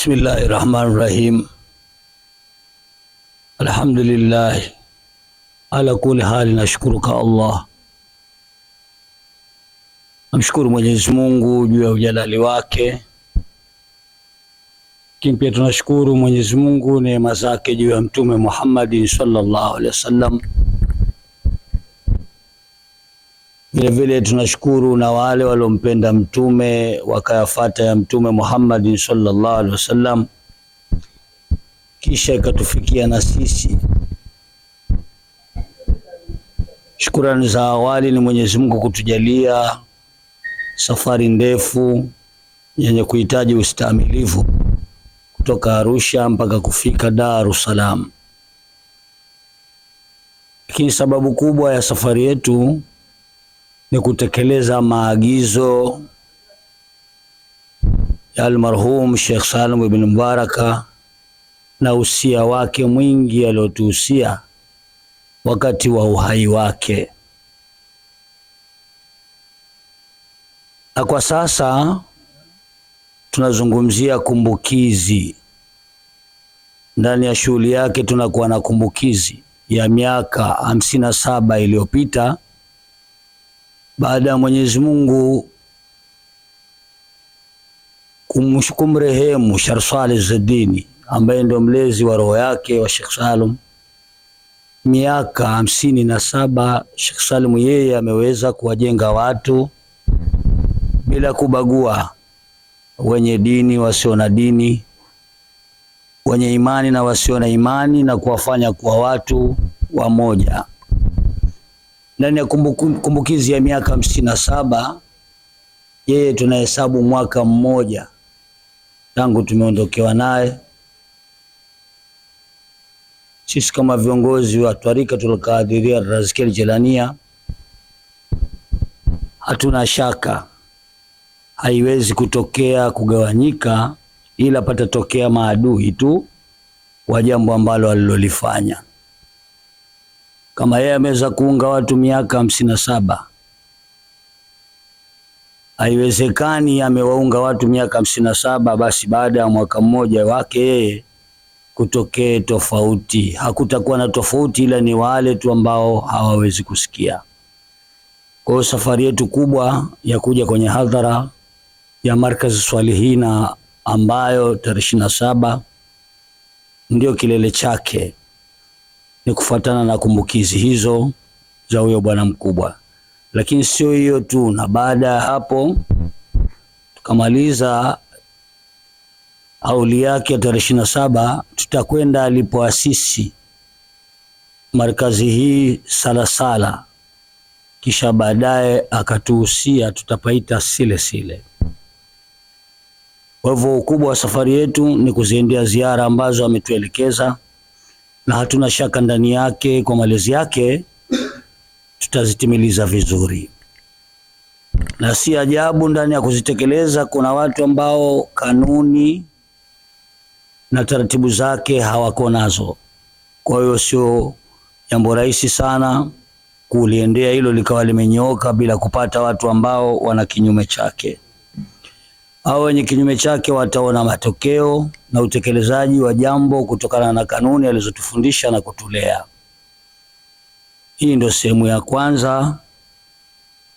Bismillahirrahmanirrahim. Alhamdulillah ala kulli hali, nashkuruka Allah. Namshukuru Mwenyezi Mungu juu ya ujalali wake, lakini pia tunashukuru Mwenyezi Mungu neema zake juu ya Mtume Muhammad sallallahu alaihi wasallam. Vile vile tunashukuru na wale waliompenda mtume wakayafuata ya Mtume Muhammad sallallahu alaihi wasallam, kisha ikatufikia na sisi. Shukrani za awali ni Mwenyezi Mungu kutujalia safari ndefu yenye kuhitaji ustahimilivu kutoka Arusha mpaka kufika Dar es Salaam. Lakini sababu kubwa ya safari yetu ni kutekeleza maagizo ya almarhum Sheikh Salim ibn Mubaraka na usia wake mwingi aliotuhusia wakati wa uhai wake. Na kwa sasa tunazungumzia kumbukizi. Ndani ya shughuli yake tunakuwa na kumbukizi ya miaka 57 iliyopita baada ya Mwenyezi Mungu kumrehemu Sheikh Saleh Zadini ambaye ndio mlezi wa roho yake wa Sheikh Salim. Miaka 57 Sheikh Salim yeye ameweza kuwajenga watu bila kubagua, wenye dini, wasio na dini, wenye imani na wasio na imani, na kuwafanya kuwa watu wamoja. Ndani ya kumbukizi ya miaka 57 yeye tunahesabu mwaka mmoja tangu tumeondokewa naye. Sisi kama viongozi wa Twarikatul Qadiria Rizkia Jelania hatuna shaka haiwezi kutokea kugawanyika, ila patatokea maadui tu wa jambo ambalo alilolifanya. Kama yeye ameweza kuunga watu miaka 57, haiwezekani amewaunga watu miaka 57 basi baada ya mwaka mmoja wake yeye kutokee tofauti. Hakutakuwa na tofauti, ila ni wale tu ambao hawawezi kusikia. Kwa hiyo safari yetu kubwa ya kuja kwenye hadhara ya Markaz Swalihina ambayo tarehe 27 ndio kilele chake, ni kufuatana na kumbukizi hizo za huyo bwana mkubwa. Lakini sio hiyo tu, na baada ya hapo tukamaliza hauli yake tarehe 27, tutakwenda alipoasisi markazi hii Salasala, kisha baadaye akatuhusia tutapaita Silesile. Kwa hivyo ukubwa wa safari yetu ni kuziendea ziara ambazo ametuelekeza, na hatuna shaka ndani yake kwa malezi yake tutazitimiliza vizuri. Na si ajabu ndani ya kuzitekeleza kuna watu ambao kanuni na taratibu zake hawako nazo. Kwa hiyo sio jambo rahisi sana kuliendea hilo likawa limenyooka bila kupata watu ambao wana kinyume chake. Hao wenye kinyume chake wataona matokeo na utekelezaji wa jambo kutokana na kanuni alizotufundisha na kutulea. Hii ndio sehemu ya kwanza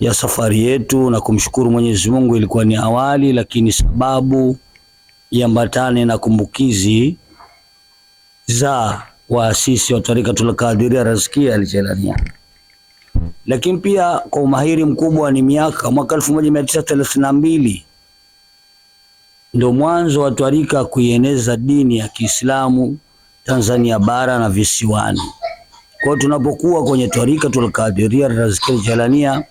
ya safari yetu, na kumshukuru Mwenyezi Mungu ilikuwa ni awali, lakini sababu iambatane na kumbukizi za waasisi wa Twarikatul Qadiria Rizkia Jelania. Lakini pia kwa umahiri mkubwa ni mwaka 1932 ndio mwanzo wa twarika kuieneza dini ya Kiislamu Tanzania bara na visiwani. Kwa tunapokuwa kwenye Twarikatul Qadiria Rizkia Jelania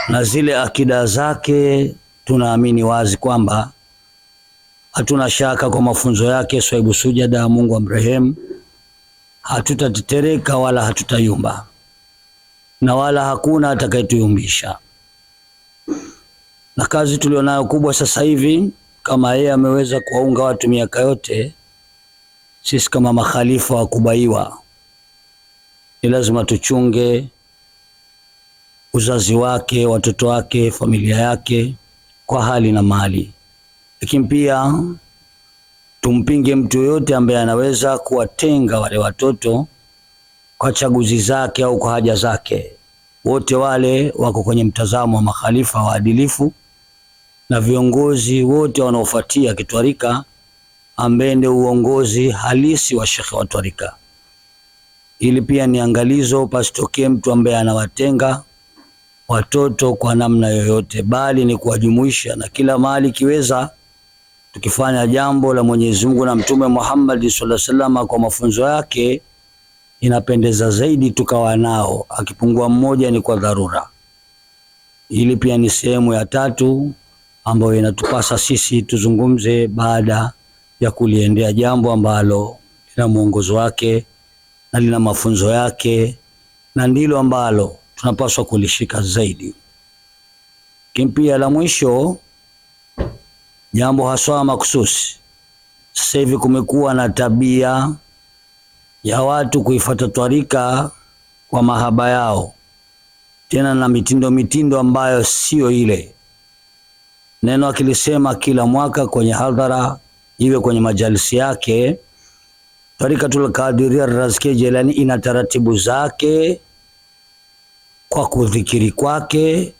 na zile akida zake, tunaamini wazi kwamba hatuna shaka kwa mafunzo yake Swaibu Sujada, Mungu amrehemu, hatutatetereka wala hatutayumba, na wala hakuna atakayetuyumbisha. Na kazi tulionayo kubwa sasa hivi, kama yeye ameweza kuwaunga watu miaka yote, sisi kama makhalifa wa kubaiwa ni lazima tuchunge uzazi wake, watoto wake, familia yake kwa hali na mali. Lakini pia tumpinge mtu yoyote ambaye anaweza kuwatenga wale watoto kwa chaguzi zake au kwa haja zake. Wote wale wako kwenye mtazamo wa makhalifa waadilifu na viongozi wote wanaofuatia kitwarika, ambaye ndio uongozi halisi wa shekhe wa twarika. Ili pia ni angalizo, pasitokee mtu ambaye anawatenga watoto kwa namna yoyote, bali ni kuwajumuisha, na kila mahali kiweza tukifanya jambo la Mwenyezi Mungu na Mtume Muhammad sallallahu alaihi wasallam kwa mafunzo yake, inapendeza zaidi tukawa nao, akipungua mmoja ni kwa dharura. Ili pia ni sehemu ya tatu ambayo inatupasa sisi tuzungumze baada ya kuliendea jambo ambalo lina mwongozo wake na lina mafunzo yake, na ndilo ambalo tunapaswa kulishika zaidi. Kimpia la mwisho, jambo haswa makususi. Sasa hivi kumekuwa na tabia ya watu kuifuata twarika kwa mahaba yao, tena na mitindo ambayo sio ile. Neno akilisema kila mwaka kwenye hadhara, iwe kwenye majalisi yake, Twarikatul Qadiria Razkia Jilani ina taratibu zake, kwa kudhikiri kwake,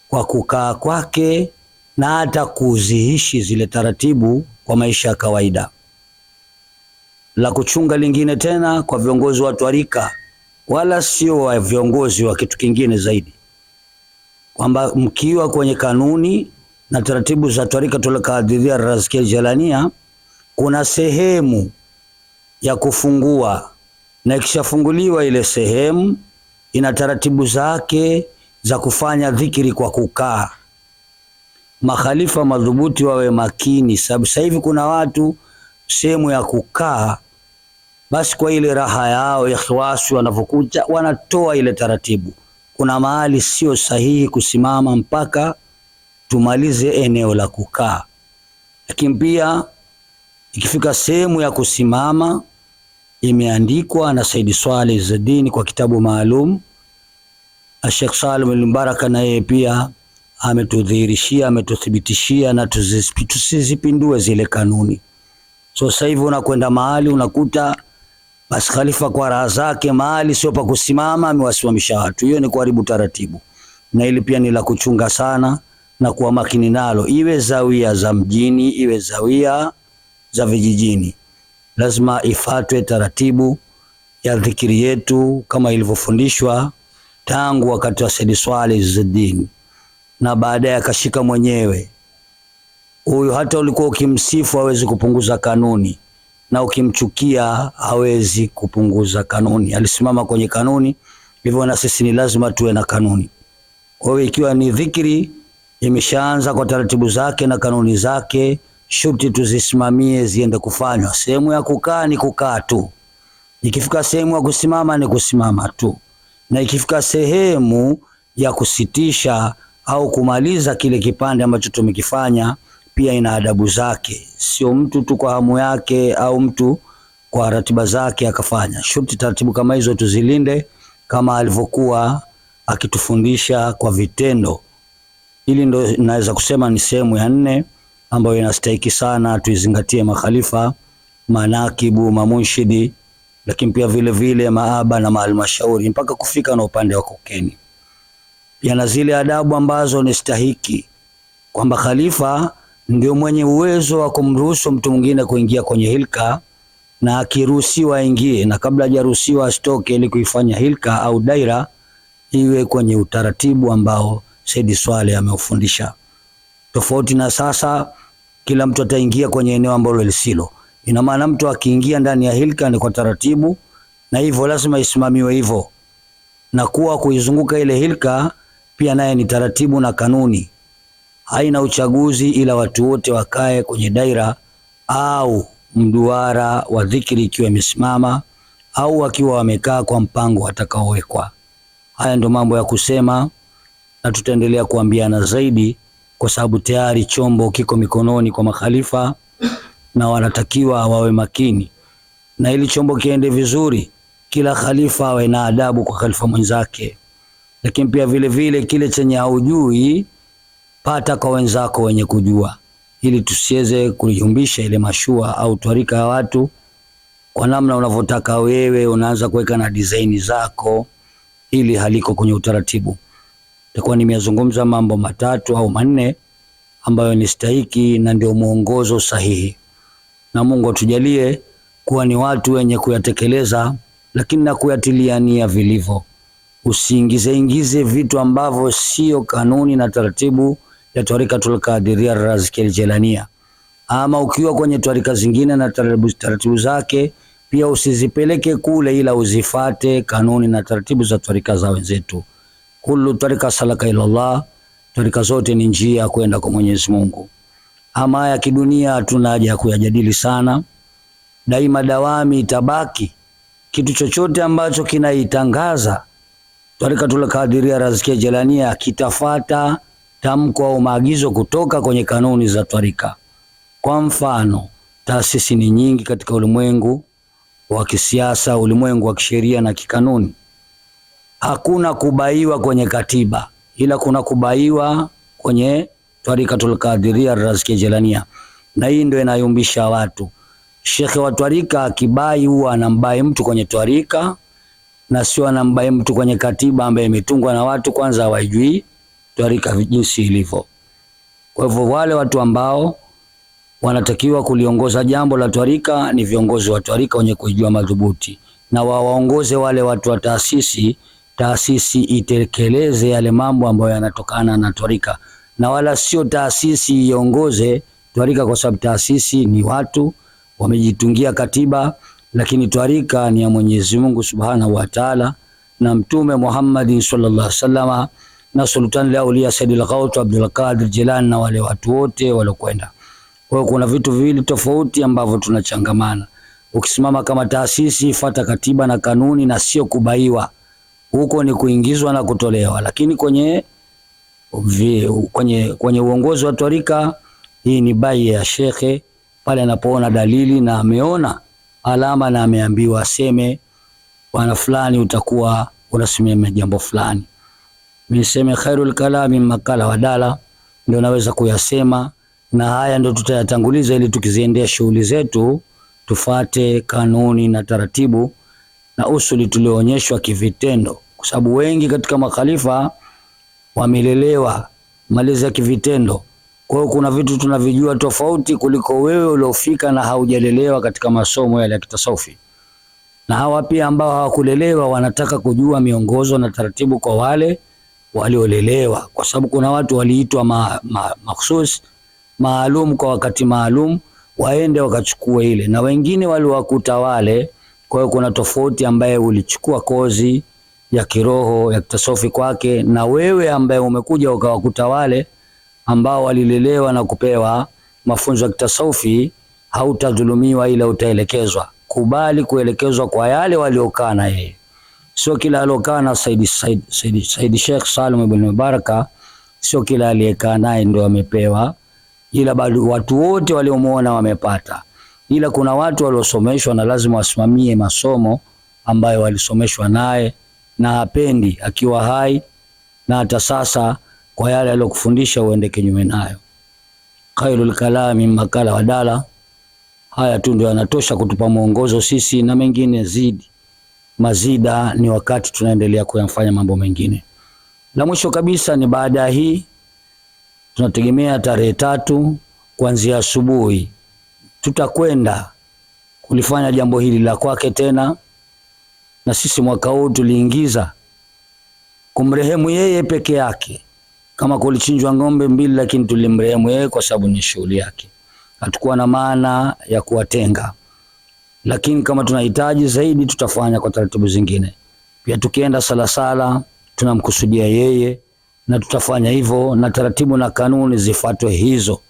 kwa kukaa kwake, na hata kuziishi zile taratibu kwa maisha ya kawaida. La kuchunga lingine tena kwa viongozi wa twarika, wala sio wa viongozi wa kitu kingine zaidi, kwamba mkiwa kwenye kanuni na taratibu za Twarikatul Qadiria Razkia Jilania, kuna sehemu ya kufungua, na ikishafunguliwa ile sehemu ina taratibu zake za kufanya dhikiri kwa kukaa. Makhalifa madhubuti wawe makini, sababu sasa hivi kuna watu sehemu ya kukaa, basi kwa ile raha yao ikhwasi wanavyokuja wanatoa ile taratibu. Kuna mahali sio sahihi kusimama mpaka tumalize eneo la kukaa. Lakini pia ikifika sehemu ya kusimama, imeandikwa na Said Swaleh Izzadini kwa kitabu maalum. Sheikh Salim al-Mbaraka na yeye pia ametudhihirishia, ametuthibitishia, na tusizipindue zile kanuni. So sasa hivi unakwenda mahali unakuta basi khalifa kwa raha zake mahali sio pa kusimama amewasimamisha watu. Hiyo ni kuharibu taratibu, na ili pia ni la kuchunga sana na kuwa makini nalo, iwe zawia za mjini, iwe zawia za vijijini. Lazima ifatwe taratibu ya dhikiri yetu kama ilivyofundishwa tangu wakati wa Said Swaleh Izzadini, na baadaye akashika mwenyewe. Huyu hata ulikuwa ukimsifu hawezi kupunguza kanuni, na ukimchukia hawezi kupunguza kanuni. Alisimama kwenye kanuni, hivyo na sisi ni lazima tuwe na kanuni. Kwa hiyo ikiwa ni dhikiri imeshaanza kwa taratibu zake na kanuni zake, shuti tuzisimamie ziende kufanywa. Sehemu ya kukaa ni kukaa tu, ikifika sehemu ya kusimama ni kusimama tu, na ikifika sehemu ya kusitisha au kumaliza kile kipande ambacho tumekifanya pia ina adabu zake. Sio mtu tu kwa hamu yake au mtu kwa ratiba zake akafanya. Shuti taratibu kama hizo tuzilinde kama alivyokuwa akitufundisha kwa vitendo. Hili ndo naweza kusema ni sehemu ya 4 ambayo inastahili sana tuizingatie makhalifa, manakibu, mamunshidi, lakini pia vile vile maaba na maalmashauri mpaka kufika na upande wa kokeni. Pia na zile adabu ambazo ni stahiki, kwamba khalifa ndio mwenye uwezo wa kumruhusu mtu mwingine kuingia kwenye hilka, na akiruhusiwa aingie, na kabla hajaruhusiwa asitoke, ili kuifanya hilka au daira iwe kwenye utaratibu ambao Said Swaleh ameufundisha. Tofauti na sasa kila mtu ataingia kwenye eneo ambalo lisilo. Ina maana mtu akiingia ndani ya hilka ni kwa taratibu, na hivyo lazima isimamiwe hivyo, na kuwa kuizunguka ile hilka pia naye ni taratibu na kanuni. Haina uchaguzi, ila watu wote wakae kwenye daira au mduara wa dhikri ikiwa imesimama au wakiwa wamekaa kwa mpango watakaowekwa. Haya ndio mambo ya kusema, na tutaendelea kuambiana zaidi, kwa sababu tayari chombo kiko mikononi kwa makhalifa na wanatakiwa wawe makini. Na ili chombo kiende vizuri, kila khalifa awe na adabu kwa khalifa mwenzake, lakini pia vile vile kile chenye haujui pata kwa wenzako wenye kujua. ili tusiweze kuyumbisha ile mashua au twarika ya watu kwa namna unavyotaka wewe, unaanza kuweka na design zako, ili haliko kwenye utaratibu. Takuwa nimezungumza mambo matatu au manne ambayo ni stahiki na ndio mwongozo sahihi, na Mungu atujalie kuwa ni watu wenye kuyatekeleza, lakini na kuyatilia nia vilivyo. Usiingize vitu ambavyo sio kanuni na taratibu ya Twarikatul Qadiria Razkia Jelania. Ama ukiwa kwenye twarika zingine na taratibu zake pia usizipeleke kule, ila uzifate kanuni na taratibu za twarika za wenzetu. Kullu twarika salaka ila Allah, twarika zote ni njia kwenda kwa Mwenyezi Mungu. Ama ya kidunia hatuna haja ya kuyajadili sana, daima dawami itabaki. Kitu chochote ambacho kinaitangaza Twarikatul Qadiria Razkia Jelania kitafata tamko au maagizo kutoka kwenye kanuni za twarika. Kwa mfano, taasisi ni nyingi katika ulimwengu wa kisiasa, ulimwengu wa kisheria na kikanuni. Hakuna kubaiwa kwenye katiba, ila kuna kubaiwa kwenye Twarikatul Qadiria Razkia Jelania, na hii ndio inayumbisha watu. Shekhe wa twarika akibai huwa anambai mtu kwenye twarika na sio anambai mtu kwenye katiba ambayo imetungwa na watu kwanza hawajui twarika jinsi ilivyo. Kwa hivyo wale watu ambao wanatakiwa kuliongoza jambo la twarika ni viongozi wa twarika wenye kujua madhubuti, na waongoze wale watu wa taasisi itekeleze yale mambo ambayo yanatokana na twarika, na wala sio taasisi iongoze twarika, kwa sababu taasisi ni watu wamejitungia katiba, lakini twarika ni ya Mwenyezi Mungu Subhanahu wa Ta'ala na Mtume Muhammad sallallahu alaihi wasallam na Sultan Auliya Sayyidul Ghaut Abdul Qadir Jilani na wale watu wote walokwenda. Kwa hiyo kuna vitu viwili tofauti ambavyo tunachangamana. Ukisimama kama taasisi, fuata katiba na kanuni na sio kubaiwa. Huko ni kuingizwa na kutolewa. Lakini kwenye uongozi wa twarika, hii ni bai ya shekhe pale anapoona dalili na ameona alama na ameambiwa aseme bwana fulani utakuwa unasimamia jambo fulani. Mimi niseme khairul kalami makala wadala, ndio naweza kuyasema, na haya ndio tutayatanguliza ili tukiziendea shughuli zetu tufate kanuni na taratibu na usuli tulioonyeshwa kivitendo, kwa sababu wengi katika makhalifa wamelelewa malezi ya kivitendo. Kwa hiyo kuna vitu tunavijua tofauti kuliko wewe uliofika na haujalelewa katika masomo yale ya kitasawufi. Na hawa pia ambao hawakulelewa wanataka kujua miongozo na taratibu kwa wale waliolelewa, kwa sababu kuna watu waliitwa makhsus maalum kwa wakati maalum waende wakachukua ile, na wengine waliwakuta wale. Kwa hiyo kuna tofauti ambaye ulichukua kozi ya kiroho ya kitasawufi kwake, na wewe ambaye umekuja ukawakuta wale ambao walilelewa na kupewa mafunzo ya kitasawufi, hautadhulumiwa ila utaelekezwa. Kubali kuelekezwa kwa yale waliokaa na yeye, sio kila aliokaa na Said Sheikh Salim ibn Mubaraka, sio kila aliyekaa naye ndio amepewa, ila bado watu wote waliomuona wamepata. Ila kuna watu waliosomeshwa na lazima wasimamie masomo ambayo walisomeshwa naye, na hapendi akiwa hai na hata sasa kwa yale aliyokufundisha uende kinyume nayo. Khairul kalami makala wadala. Haya tu ndio yanatosha kutupa mwongozo sisi, na mengine mazida ni wakati tunaendelea kuyafanya mambo mengine. La mwisho kabisa ni baada ya hii tunategemea tarehe 3 kuanzia asubuhi tutakwenda kulifanya jambo hili la kwake tena. Na sisi mwaka huu tuliingiza kumrehemu yeye peke yake. Kama kulichinjwa ng'ombe 2, lakini tulimrehemu yeye kwa sababu ni shughuli yake. Hatakuwa na maana ya kuwatenga. Lakini kama tunahitaji zaidi tutafanya kwa taratibu zingine. Pia tukienda sala tunamkusudia yeye, na tutafanya hivyo, na taratibu na kanuni zifuatwe hizo.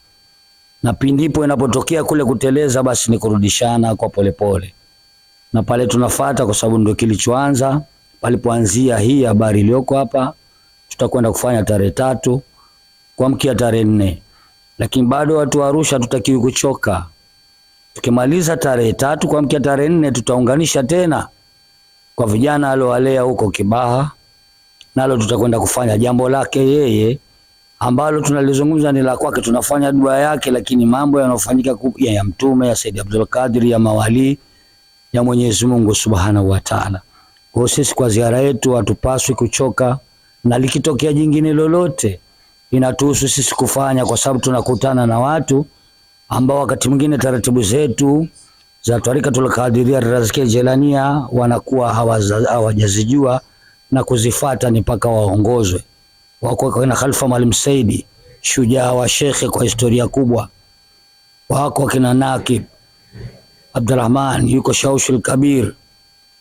Na pindipo inapotokea kule kuteleza, basi ni kurudishana kwa polepole. Na pale tunafuata, kwa sababu ndio kilichoanza palipoanzia hii habari iliyoko hapa. Tutakwenda kufanya tarehe 3 kuamkia tarehe 4. Lakini bado watu wa Arusha tutakiwi kuchoka. Tukimaliza tarehe 3 kuamkia tarehe 4 tutaunganisha tena kwa vijana aliowalea huko Kibaha, nalo tutakwenda kufanya jambo lake yeye ambalo tunalizungumza ni la kwake, tunafanya dua yake, lakini mambo yanayofanyika ya Mtume, ya Said Abdul Qadir, ya mawali ya Mwenyezi Mungu Subhanahu wa Ta'ala. Kwa sisi kwa ziara yetu hatupaswi kuchoka, na likitokea jingine lolote inatuhusu sisi kufanya, kwa sababu tunakutana na watu ambao wakati mwingine taratibu zetu za Tarikatul Qadiria Rizkia Jelania wanakuwa hawajazijua na kuzifata ni mpaka waongozwe. Wako kina Khalifa Maalim Saidi, shujaa wa shekhe kwa historia kubwa. Wako kina Nakib Abdurrahman, yuko Shaushul Kabir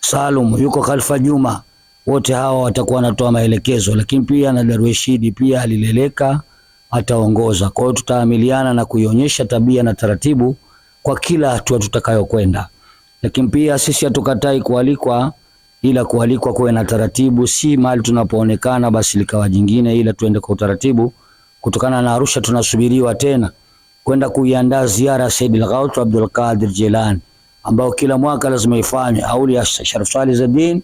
Salum, yuko Khalifa Juma. Wote hawa watakuwa wanatoa maelekezo, lakini pia na Darweshidi pia alileleka, ataongoza. Kwa hiyo tutaamiliana na kuionyesha tabia na taratibu kwa kila hatua tutakayokwenda. Lakini pia sisi hatukatai kualikwa, ila kualikwa kuwe na taratibu, si mahali tunapoonekana basi likawa jingine, ila tuende kwa utaratibu. Kutokana na Arusha tunasubiriwa tena kwenda kuiandaa ziara ya Said al-Ghaut Abdul Qadir Jilani, ambao kila mwaka lazima ifanywe, auli ya Sharif Salih Zadin.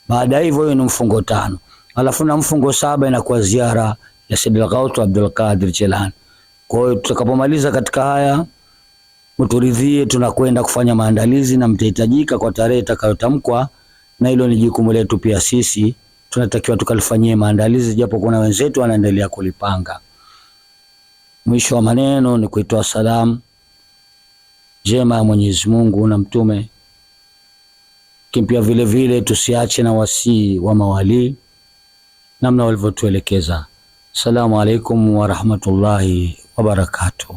Baada hivyo hiyo ni mfungo 5, alafu na mfungo 7 inakuwa ziara ya Said al-Ghaut Abdul Qadir Jilani. Kwa hiyo tutakapomaliza katika haya, mturidhie, tunakwenda kufanya maandalizi na mtahitajika kwa tarehe itakayotamkwa, na hilo ni jukumu letu pia. Sisi tunatakiwa tukalifanyie maandalizi, japo kuna wenzetu wanaendelea kulipanga. Mwisho wa maneno ni kuitoa salamu jema ya Mwenyezi Mungu na Mtume, kimpia vile vile tusiache na wasii wa mawali namna walivyotuelekeza. Assalamu alaikum wa rahmatullahi wa barakatuh.